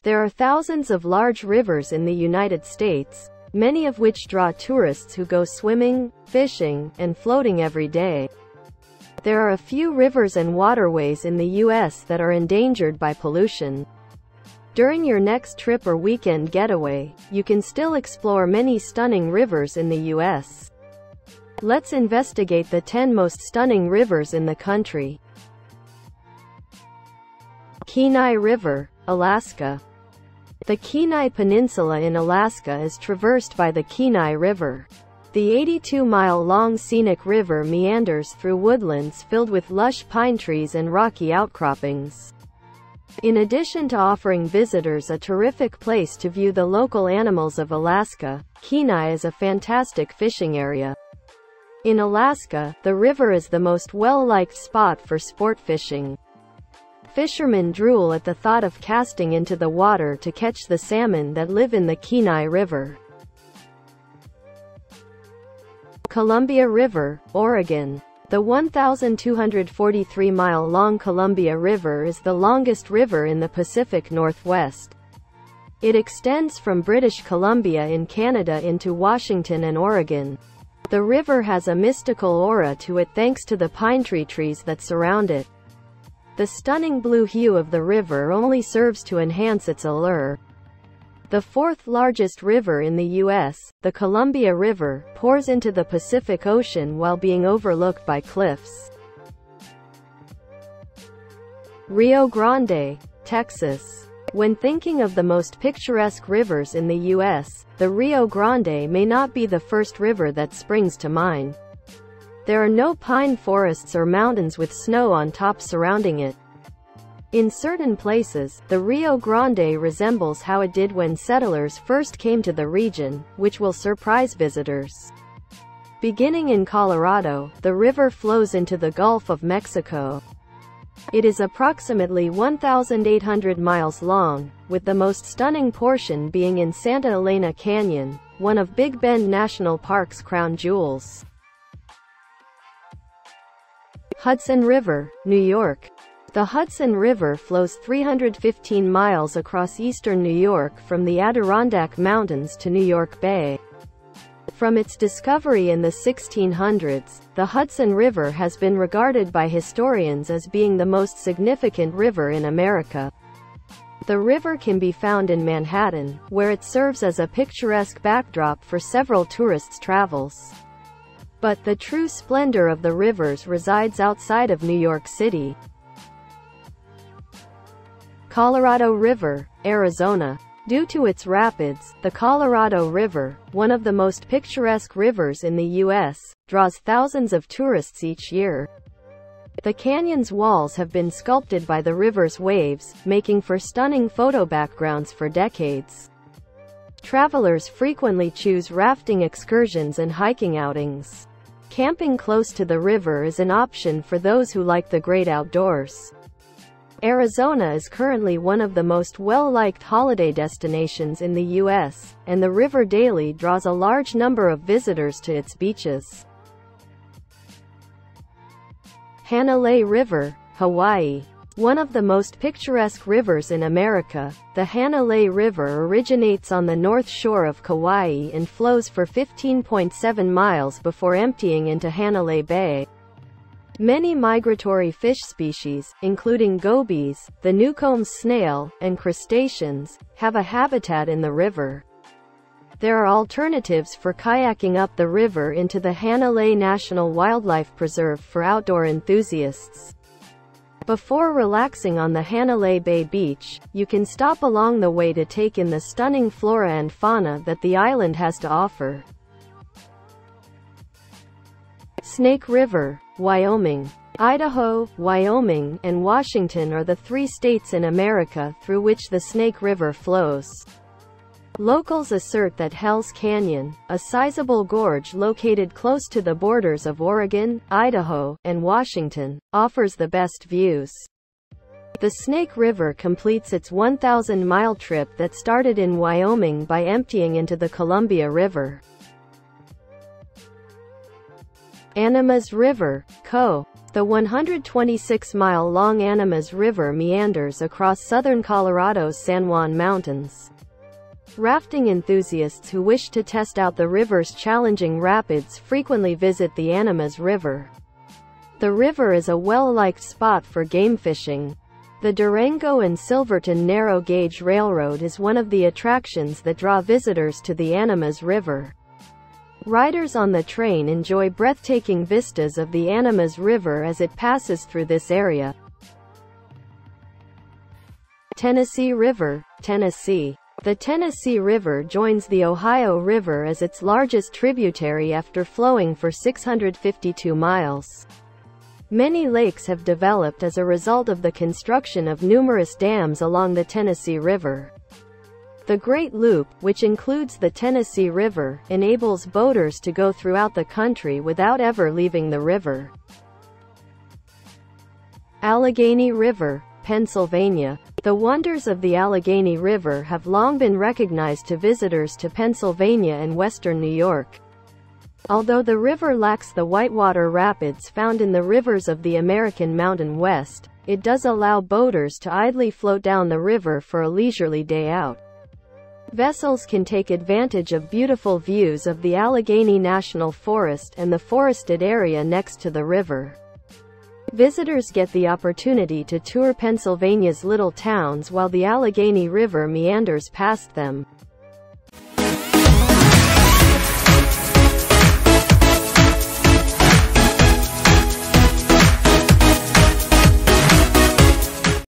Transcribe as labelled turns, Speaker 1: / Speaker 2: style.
Speaker 1: There are thousands of large rivers in the United States, many of which draw tourists who go swimming, fishing, and floating every day. There are a few rivers and waterways in the U.S. that are endangered by pollution. During your next trip or weekend getaway, you can still explore many stunning rivers in the U.S. Let's investigate the 10 most stunning rivers in the country. Kenai River, Alaska. The Kenai Peninsula in Alaska is traversed by the Kenai River. The 82-mile-long scenic river meanders through woodlands filled with lush pine trees and rocky outcroppings. In addition to offering visitors a terrific place to view the local animals of Alaska, Kenai is a fantastic fishing area. In Alaska, the river is the most well-liked spot for sport fishing. Fishermen drool at the thought of casting into the water to catch the salmon that live in the Kenai River. Columbia River, Oregon. The 1,243-mile-long Columbia River is the longest river in the Pacific Northwest. It extends from British Columbia in Canada into Washington and Oregon. The river has a mystical aura to it thanks to the pine trees that surround it. The stunning blue hue of the river only serves to enhance its allure. The fourth largest river in the U.S., the Columbia River, pours into the Pacific Ocean while being overlooked by cliffs. Rio Grande, Texas. When thinking of the most picturesque rivers in the U.S., the Rio Grande may not be the first river that springs to mind. There are no pine forests or mountains with snow on top surrounding it. In certain places, the Rio Grande resembles how it did when settlers first came to the region, which will surprise visitors. Beginning in Colorado, the river flows into the Gulf of Mexico. It is approximately 1,800 miles long, with the most stunning portion being in Santa Elena Canyon, one of Big Bend National Park's crown jewels. Hudson River, New York. The Hudson River flows 315 miles across eastern New York from the Adirondack Mountains to New York Bay. From its discovery in the 1600s, the Hudson River has been regarded by historians as being the most significant river in America. The river can be found in Manhattan, where it serves as a picturesque backdrop for several tourists' travels. But the true splendor of the rivers resides outside of New York City. Colorado River, Arizona. Due to its rapids, the Colorado River, one of the most picturesque rivers in the U.S., draws thousands of tourists each year. The canyon's walls have been sculpted by the river's waves, making for stunning photo backgrounds for decades. Travelers frequently choose rafting excursions and hiking outings. Camping close to the river is an option for those who like the great outdoors. Arizona is currently one of the most well-liked holiday destinations in the U.S., and the river daily draws a large number of visitors to its beaches. Hanalei River, Hawaii. One of the most picturesque rivers in America, the Hanalei River originates on the north shore of Kauai and flows for 15.7 miles before emptying into Hanalei Bay. Many migratory fish species, including gobies, the Newcomb's snail, and crustaceans, have a habitat in the river. There are alternatives for kayaking up the river into the Hanalei National Wildlife Preserve for outdoor enthusiasts. Before relaxing on the Hanalei Bay Beach, you can stop along the way to take in the stunning flora and fauna that the island has to offer. Snake River, Wyoming. Idaho, Wyoming, and Washington are the three states in America through which the Snake River flows. Locals assert that Hell's Canyon, a sizable gorge located close to the borders of Oregon, Idaho, and Washington, offers the best views. The Snake River completes its 1,000-mile trip that started in Wyoming by emptying into the Columbia River. Animas River, Co. The 126-mile-long Animas River meanders across southern Colorado's San Juan Mountains. Rafting enthusiasts who wish to test out the river's challenging rapids frequently visit the Animas River. The river is a well-liked spot for game fishing. The Durango and Silverton Narrow Gauge Railroad is one of the attractions that draw visitors to the Animas River. Riders on the train enjoy breathtaking vistas of the Animas River as it passes through this area. Tennessee River, Tennessee. The Tennessee River joins the Ohio River as its largest tributary after flowing for 652 miles. Many lakes have developed as a result of the construction of numerous dams along the Tennessee River. The Great Loop, which includes the Tennessee River, enables boaters to go throughout the country without ever leaving the river. Allegheny River, Pennsylvania. The wonders of the Allegheny River have long been recognized to visitors to Pennsylvania and western New York. Although the river lacks the whitewater rapids found in the rivers of the American Mountain West, it does allow boaters to idly float down the river for a leisurely day out. Vessels can take advantage of beautiful views of the Allegheny National Forest and the forested area next to the river. Visitors get the opportunity to tour Pennsylvania's little towns while the Allegheny River meanders past them.